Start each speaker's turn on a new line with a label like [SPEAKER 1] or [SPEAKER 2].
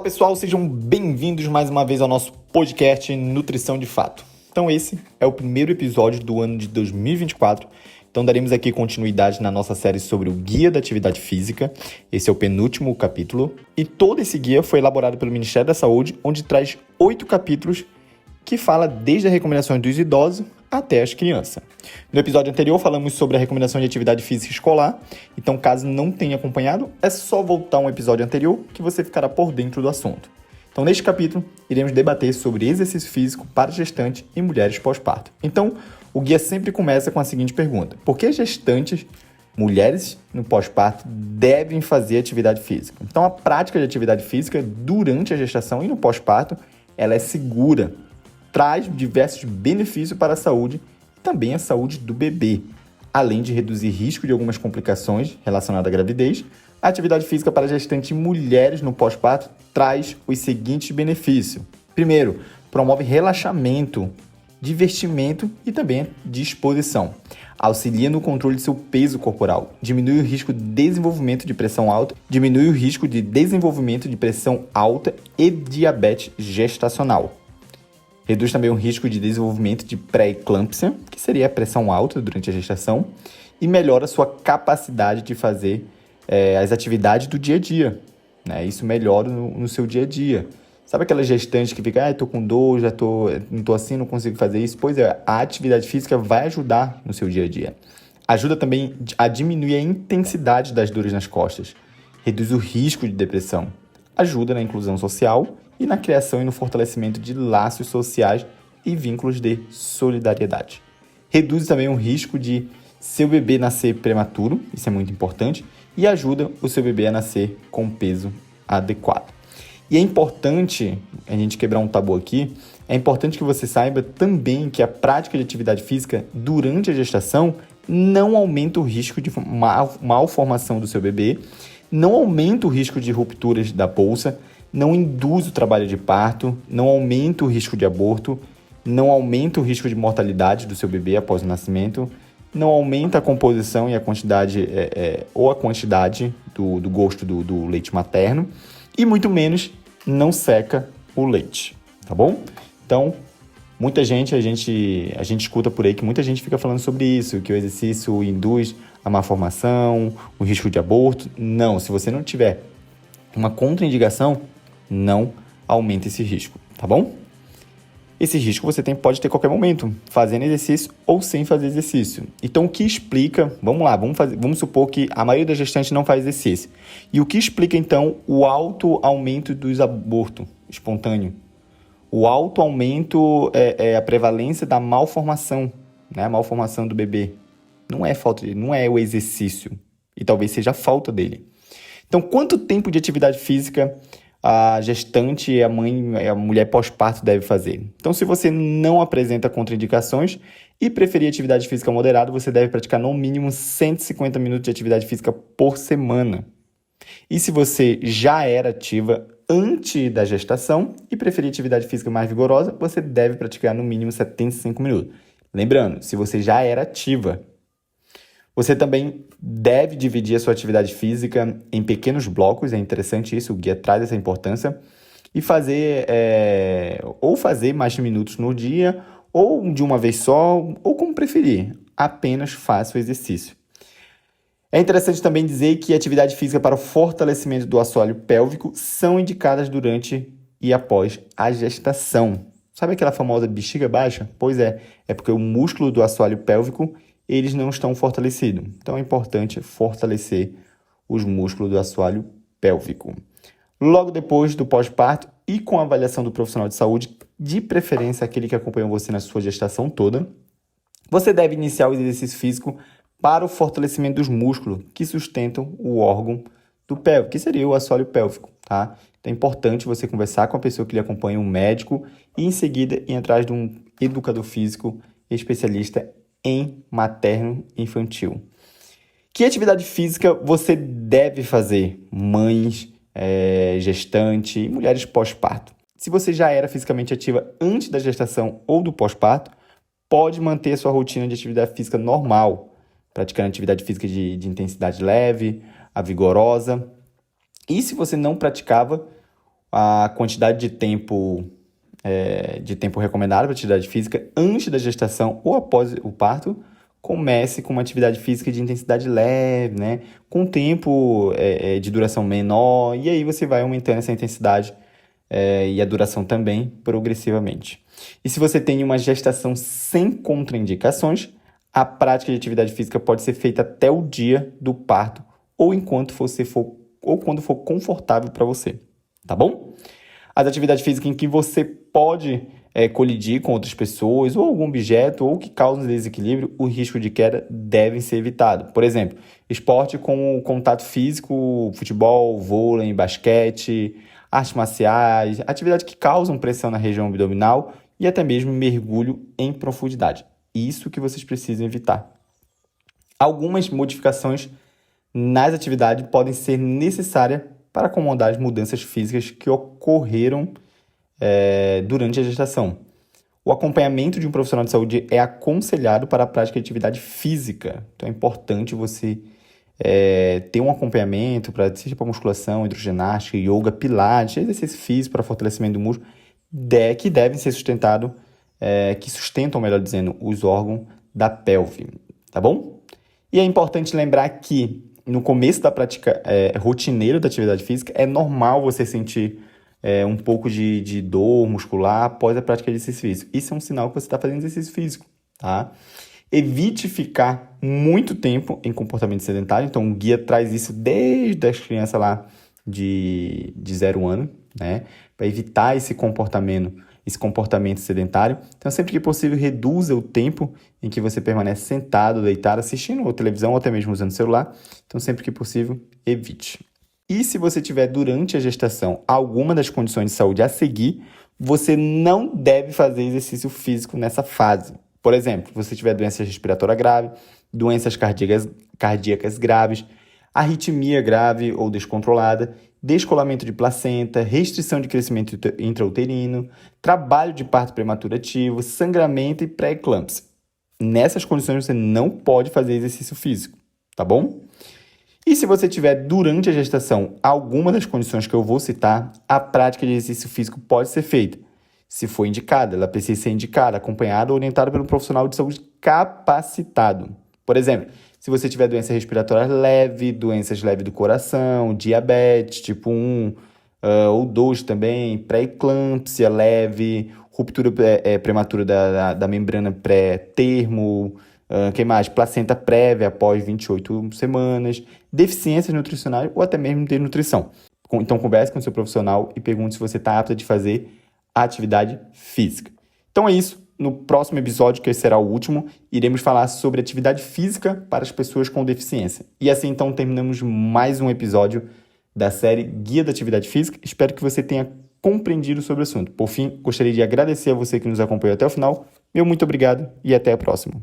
[SPEAKER 1] pessoal, sejam bem-vindos mais uma vez ao nosso podcast Nutrição de Fato. Então esse é o primeiro episódio do ano de 2024, então daremos aqui continuidade na nossa série sobre o Guia da Atividade Física. Esse é o penúltimo capítulo e todo esse guia foi elaborado pelo Ministério da Saúde, onde traz 8 capítulos que fala desde as recomendações dos idosos até as crianças. No episódio anterior falamos sobre a recomendação de atividade física escolar, então caso não tenha acompanhado, é só voltar um episódio anterior que você ficará por dentro do assunto. Então neste capítulo, iremos debater sobre exercício físico para gestantes e mulheres pós-parto. Então, o guia sempre começa com a seguinte pergunta: por que gestantes, mulheres no pós-parto, devem fazer atividade física? Então a prática de atividade física durante a gestação e no pós-parto, ela é segura, traz diversos benefícios para a saúde e também a saúde do bebê. Além de reduzir risco de algumas complicações relacionadas à gravidez, a atividade física para gestantes e mulheres no pós-parto traz os seguintes benefícios. Primeiro, promove relaxamento, divertimento e também disposição. Auxilia no controle de seu peso corporal, diminui o risco de desenvolvimento de pressão alta, e diabetes gestacional. Reduz também o risco de desenvolvimento de pré-eclâmpsia, que seria a pressão alta durante a gestação, e melhora a sua capacidade de fazer as atividades do dia a dia. Né? Isso melhora no seu dia a dia. Sabe aquela gestante que fica, estou com dor, não estou assim, não consigo fazer isso? Pois é, a atividade física vai ajudar no seu dia a dia. Ajuda também a diminuir a intensidade das dores nas costas. Reduz o risco de depressão. Ajuda na inclusão social e na criação e no fortalecimento de laços sociais e vínculos de solidariedade. Reduz também o risco de seu bebê nascer prematuro, isso é muito importante, e ajuda o seu bebê a nascer com peso adequado. E é importante, a gente quebrar um tabu aqui, é importante que você saiba também que a prática de atividade física durante a gestação não aumenta o risco de malformação do seu bebê, não aumenta o risco de rupturas da bolsa, não induz o trabalho de parto, não aumenta o risco de aborto, não aumenta o risco de mortalidade do seu bebê após o nascimento, não aumenta a composição e a quantidade do gosto do leite materno e muito menos não seca o leite, tá bom? Então, muita gente, a gente escuta por aí que muita gente fica falando sobre isso, que o exercício induz a malformação, o risco de aborto. Não, se você não tiver uma contraindicação, não aumenta esse risco, tá bom? Esse risco você pode ter a qualquer momento, fazendo exercício ou sem fazer exercício. Então, o que explica... Vamos supor que a maioria das gestantes não faz exercício. E o que explica, então, o alto aumento dos abortos espontâneos? O alto aumento é a prevalência da malformação, né? A malformação do bebê. Não é o exercício. E talvez seja a falta dele. Então, quanto tempo de atividade física a gestante e a mulher pós-parto deve fazer? Então, se você não apresenta contraindicações e preferir atividade física moderada, você deve praticar no mínimo 150 minutos de atividade física por semana. E se você já era ativa antes da gestação e preferir atividade física mais vigorosa, você deve praticar no mínimo 75 minutos. Lembrando, se você já era ativa, você também deve dividir a sua atividade física em pequenos blocos, é interessante isso, o guia traz essa importância, e fazer mais minutos no dia, ou de uma vez só, ou como preferir, apenas faça o exercício. É interessante também dizer que atividade física para o fortalecimento do assoalho pélvico são indicadas durante e após a gestação. Sabe aquela famosa bexiga baixa? Pois é porque o músculo do assoalho pélvico eles não estão fortalecidos. Então, é importante fortalecer os músculos do assoalho pélvico. Logo depois do pós-parto e com a avaliação do profissional de saúde, de preferência aquele que acompanhou você na sua gestação toda, você deve iniciar o exercício físico para o fortalecimento dos músculos que sustentam o órgão do pélvico, que seria o assoalho pélvico, tá? Então, é importante você conversar com a pessoa que lhe acompanha, um médico, e em seguida ir atrás de um educador físico especialista em materno-infantil. Que atividade física você deve fazer, mães, gestante e mulheres pós-parto? Se você já era fisicamente ativa antes da gestação ou do pós-parto, pode manter a sua rotina de atividade física normal, praticando atividade física de intensidade leve, a vigorosa. E se você não praticava, a quantidade de tempo recomendado para atividade física antes da gestação ou após o parto. Comece com uma atividade física de intensidade leve, né? Com tempo de duração menor, e aí você vai aumentando essa intensidade e a duração também progressivamente. E se você tem uma gestação sem contraindicações, a prática de atividade física pode ser feita até o dia do parto ou ou quando for confortável para você, tá bom? As atividades físicas em que você pode colidir com outras pessoas ou algum objeto ou que causam desequilíbrio, o risco de queda devem ser evitado. Por exemplo, esporte com contato físico, futebol, vôlei, basquete, artes marciais, atividades que causam pressão na região abdominal e até mesmo mergulho em profundidade. Isso que vocês precisam evitar. Algumas modificações nas atividades podem ser necessárias para acomodar as mudanças físicas que ocorreram durante a gestação. O acompanhamento de um profissional de saúde é aconselhado para a prática de atividade física. Então é importante você ter um acompanhamento, seja para musculação, hidroginástica, yoga, pilates, exercício físico para fortalecimento do músculo, que devem ser que sustentam, melhor dizendo, os órgãos da pelve, tá bom? E é importante lembrar que no começo da prática rotineira da atividade física, é normal você sentir um pouco de dor muscular após a prática de exercício físico. Isso é um sinal que você está fazendo exercício físico, tá? Evite ficar muito tempo em comportamento sedentário. Então, o guia traz isso desde as crianças lá de 0 ano, né? Para evitar esse comportamento sedentário. Então, sempre que possível, reduza o tempo em que você permanece sentado, deitado, assistindo ou televisão ou até mesmo usando o celular. Então, sempre que possível, evite. E se você tiver durante a gestação alguma das condições de saúde a seguir, você não deve fazer exercício físico nessa fase. Por exemplo, se você tiver doença respiratória grave, doenças cardíacas graves, arritmia grave ou descontrolada, descolamento de placenta, restrição de crescimento intrauterino, trabalho de parto prematuro ativo, sangramento e pré-eclâmpsia. Nessas condições você não pode fazer exercício físico, tá bom? E se você tiver durante a gestação alguma das condições que eu vou citar, a prática de exercício físico pode ser feita. Se for indicada, ela precisa ser indicada, acompanhada ou orientada por um profissional de saúde capacitado. Por exemplo, se você tiver doença respiratória leve, doenças leves do coração, diabetes tipo 1 ou 2 também, pré-eclâmpsia leve, ruptura prematura da membrana pré-termo, que mais? Placenta prévia após 28 semanas, deficiências nutricionais ou até mesmo desnutrição. Então, converse com o seu profissional e pergunte se você está apto de fazer atividade física. Então é isso. No próximo episódio, que será o último, iremos falar sobre atividade física para as pessoas com deficiência. E assim, então, terminamos mais um episódio da série Guia da Atividade Física. Espero que você tenha compreendido sobre o assunto. Por fim, gostaria de agradecer a você que nos acompanhou até o final. Meu muito obrigado e até a próxima.